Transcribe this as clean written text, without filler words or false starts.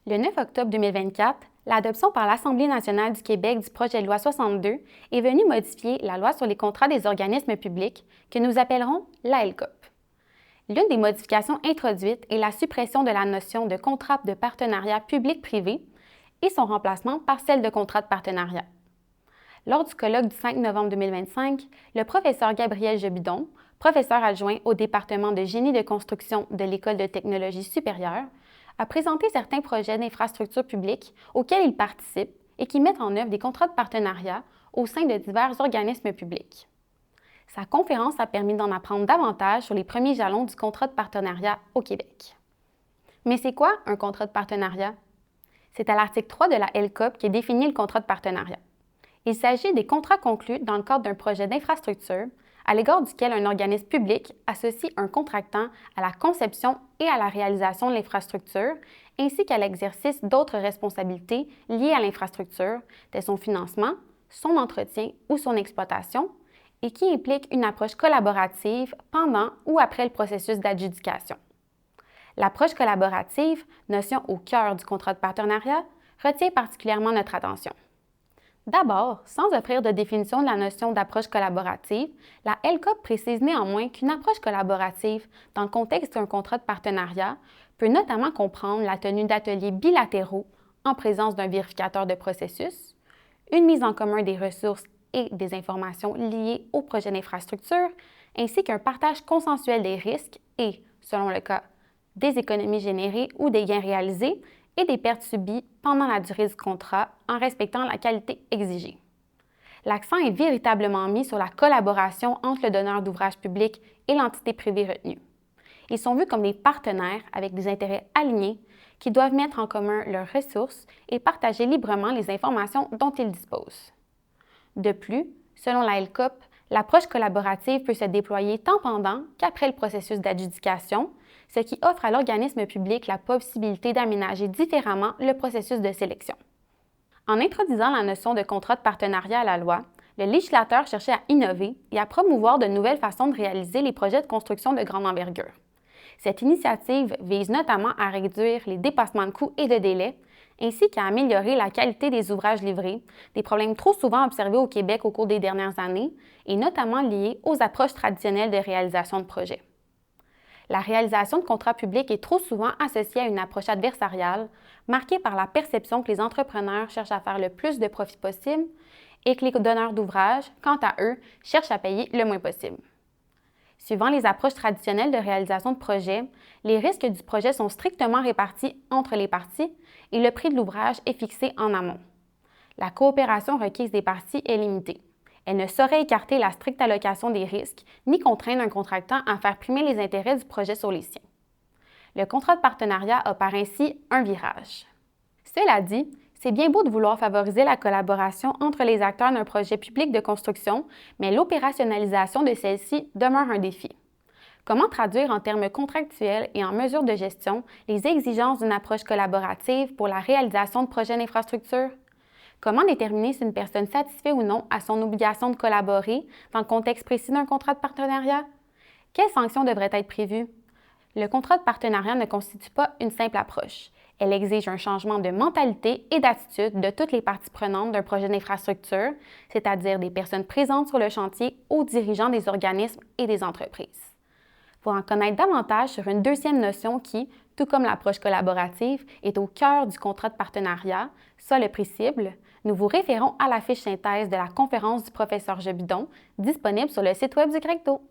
Le 9 octobre 2024, l'adoption par l'Assemblée nationale du Québec du projet de loi 62 est venue modifier la loi sur les contrats des organismes publics que nous appellerons la LCOP. L'une des modifications introduites est la suppression de la notion de contrat de partenariat public-privé et son remplacement par celle de contrat de partenariat. Lors du colloque du 5 novembre 2025, le professeur Gabriel Jobidon, professeur adjoint au département de génie de construction de l'École de technologie supérieure, a présenté certains projets d'infrastructures publiques auxquels il participe et qui mettent en œuvre des contrats de partenariat au sein de divers organismes publics. Sa conférence a permis d'en apprendre davantage sur les premiers jalons du contrat de partenariat au Québec. Mais c'est quoi un contrat de partenariat? C'est à l'article 3 de la LCOP qui est défini le contrat de partenariat. Il s'agit des contrats conclus dans le cadre d'un projet d'infrastructure à l'égard duquel un organisme public associe un contractant à la conception et à la réalisation de l'infrastructure, ainsi qu'à l'exercice d'autres responsabilités liées à l'infrastructure, telles son financement, son entretien ou son exploitation, et qui implique une approche collaborative pendant ou après le processus d'adjudication. L'approche collaborative, notion au cœur du contrat de partenariat, retient particulièrement notre attention. D'abord, sans offrir de définition de la notion d'approche collaborative, la LCOP précise néanmoins qu'une approche collaborative, dans le contexte d'un contrat de partenariat, peut notamment comprendre la tenue d'ateliers bilatéraux en présence d'un vérificateur de processus, une mise en commun des ressources et des informations liées au projet d'infrastructure, ainsi qu'un partage consensuel des risques et, selon le cas, des économies générées ou des gains réalisés, et des pertes subies pendant la durée du contrat en respectant la qualité exigée. L'accent est véritablement mis sur la collaboration entre le donneur d'ouvrage public et l'entité privée retenue. Ils sont vus comme des partenaires avec des intérêts alignés qui doivent mettre en commun leurs ressources et partager librement les informations dont ils disposent. De plus, selon la LCOP, l'approche collaborative peut se déployer tant pendant qu'après le processus d'adjudication, ce qui offre à l'organisme public la possibilité d'aménager différemment le processus de sélection. En introduisant la notion de contrat de partenariat à la loi, le législateur cherchait à innover et à promouvoir de nouvelles façons de réaliser les projets de construction de grande envergure. Cette initiative vise notamment à réduire les dépassements de coûts et de délais, ainsi qu'à améliorer la qualité des ouvrages livrés, des problèmes trop souvent observés au Québec au cours des dernières années, et notamment liés aux approches traditionnelles de réalisation de projets. La réalisation de contrats publics est trop souvent associée à une approche adversariale, marquée par la perception que les entrepreneurs cherchent à faire le plus de profit possible et que les donneurs d'ouvrages, quant à eux, cherchent à payer le moins possible. Suivant les approches traditionnelles de réalisation de projets, les risques du projet sont strictement répartis entre les parties et le prix de l'ouvrage est fixé en amont. La coopération requise des parties est limitée. Elle ne saurait écarter la stricte allocation des risques ni contraindre un contractant à faire primer les intérêts du projet sur les siens. Le contrat de partenariat opère ainsi un virage. Cela dit, c'est bien beau de vouloir favoriser la collaboration entre les acteurs d'un projet public de construction, mais l'opérationnalisation de celle-ci demeure un défi. Comment traduire en termes contractuels et en mesure de gestion les exigences d'une approche collaborative pour la réalisation de projets d'infrastructure? Comment déterminer si une personne satisfait ou non à son obligation de collaborer dans le contexte précis d'un contrat de partenariat? Quelles sanctions devraient être prévues? Le contrat de partenariat ne constitue pas une simple approche. Elle exige un changement de mentalité et d'attitude de toutes les parties prenantes d'un projet d'infrastructure, c'est-à-dire des personnes présentes sur le chantier aux dirigeants des organismes et des entreprises. Pour en connaître davantage sur une deuxième notion qui, tout comme l'approche collaborative, est au cœur du contrat de partenariat, soit le prix cible, nous vous référons à la fiche synthèse de la conférence du professeur Jobidon, disponible sur le site web du CRECTO.